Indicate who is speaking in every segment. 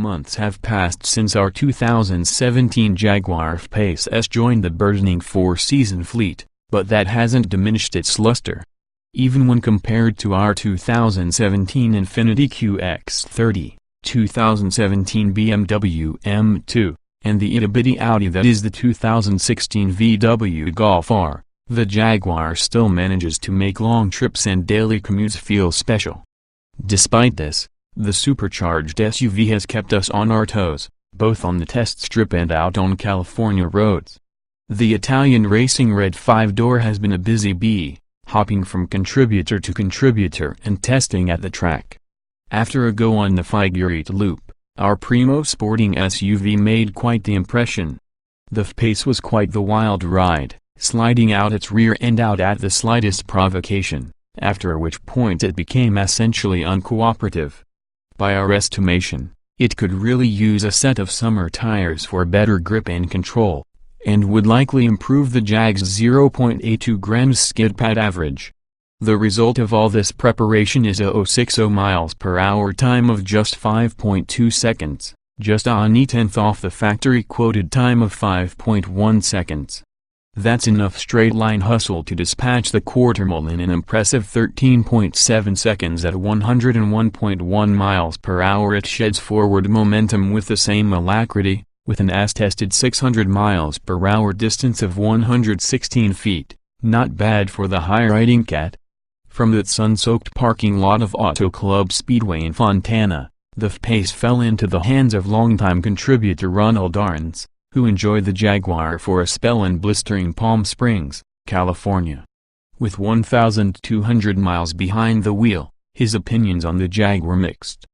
Speaker 1: months have passed since our 2017 Jaguar F-PACE S joined the burgeoning four-season fleet, but that hasn't diminished its luster. Even when compared to our 2017 Infiniti QX30, 2017 BMW M2, and the itty-bitty Audi that is the 2016 VW Golf R, the Jaguar still manages to make long trips and daily commutes feel special. Despite this, the supercharged SUV has kept us on our toes, both on the test strip and out on California roads. The Italian racing red 5-door has been a busy bee, hopping from contributor to contributor and testing at the track. After a go on the Figueroa Loop, our primo sporting SUV made quite the impression. The F-PACE was quite the wild ride, sliding out its rear end out at the slightest provocation, after which point it became essentially uncooperative. By our estimation, it could really use a set of summer tires for better grip and control, and would likely improve the Jag's 0.82 grams skid pad average. The result of all this preparation is a 060 miles per hour time of just 5.2 seconds, just a tenth off the factory quoted time of 5.1 seconds. That's enough straight-line hustle to dispatch the quarter-mile in an impressive 13.7 seconds at 101.1 miles per hour. It sheds forward momentum with the same alacrity, with an as-tested 600 miles per hour distance of 116 feet, not bad for the high-riding cat. From the sun-soaked parking lot of Auto Club Speedway in Fontana, the F-PACE fell into the hands of longtime contributor Ronald Arns, who enjoyed the Jaguar for a spell in blistering Palm Springs, California. With 1,200 miles behind the wheel, his opinions on the Jag were mixed.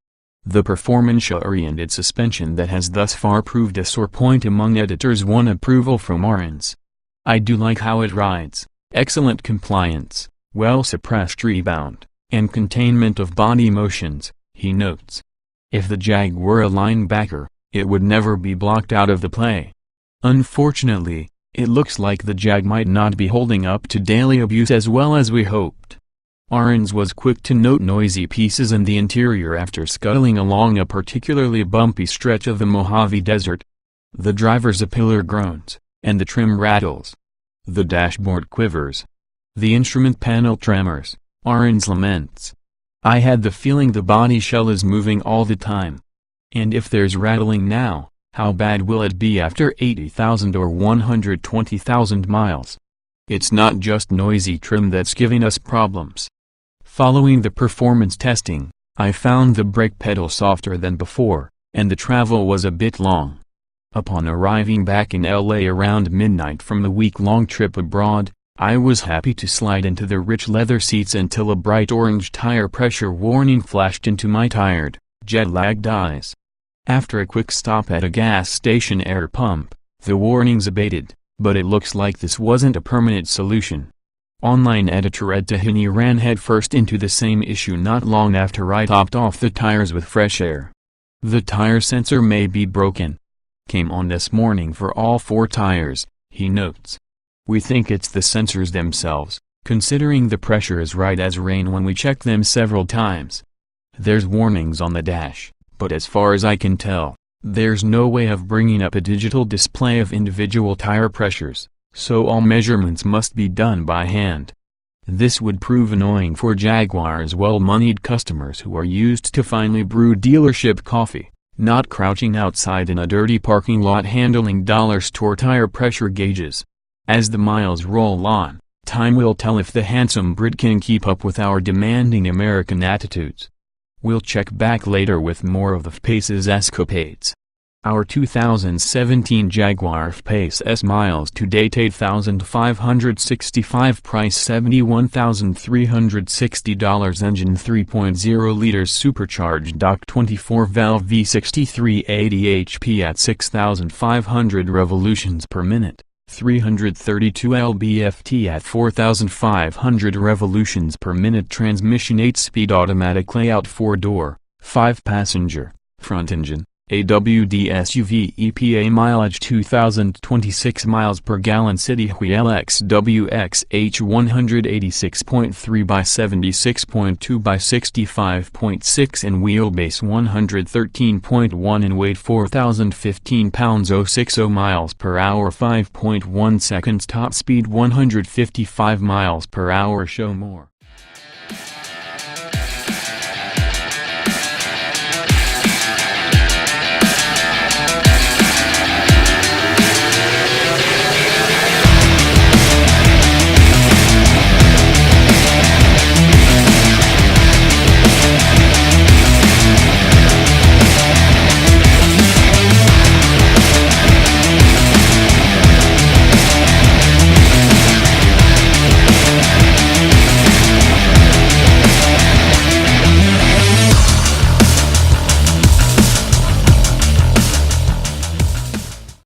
Speaker 1: The performance-oriented suspension that has thus far proved a sore point among editors won approval from Arns. "I do like how it rides, excellent compliance, well-suppressed rebound, and containment of body motions," he notes. If the Jag were a linebacker, it would never be blocked out of the play. Unfortunately, it looks like the Jag might not be holding up to daily abuse as well as we hoped. Arns was quick to note noisy pieces in the interior after scuttling along a particularly bumpy stretch of the Mojave Desert. The driver's pillar groans, and the trim rattles. The dashboard quivers. The instrument panel tremors, Arns laments. "I had the feeling the body shell is moving all the time. And if there's rattling now, how bad will it be after 80,000 or 120,000 miles? It's not just noisy trim that's giving us problems." Following the performance testing, I found the brake pedal softer than before, and the travel was a bit long. Upon arriving back in LA around midnight from the week-long trip abroad, I was happy to slide into the rich leather seats until a bright orange tire pressure warning flashed into my tired, jet-lagged eyes. After a quick stop at a gas station air pump, the warnings abated, but it looks like this wasn't a permanent solution. Online editor Ed Tahini ran headfirst into the same issue not long after I topped off the tires with fresh air. "The tire sensor may be broken. Came on this morning for all 4 tires," he notes. "We think it's the sensors themselves, considering the pressure is right as rain when we check them several times. There's warnings on the dash, but as far as I can tell, there's no way of bringing up a digital display of individual tire pressures, so all measurements must be done by hand. This would prove annoying for Jaguar's well-moneyed customers who are used to finely brewed dealership coffee, not crouching outside in a dirty parking lot handling dollar store tire pressure gauges. As the miles roll on, time will tell if the handsome Brit can keep up with our demanding American attitudes. We'll check back later with more of the F-PACE's escapades. Our 2017 Jaguar F-PACE S miles to date 8,565, price $71,360, engine 3.0 liters supercharged DOC 24-valve V6 380 HP at 6,500 revolutions per minute, 332 lb-ft at 4,500 revolutions per minute, transmission 8-speed automatic layout, 4-door, 5-passenger, front engine. AWD SUV EPA mileage 2026 miles per gallon Solihull XWX H186.3 by 76.2 by 65.6 and wheelbase 113.1 and weight 4,015 pounds 060 miles per hour 5.1 seconds top speed 155 miles per hour show more.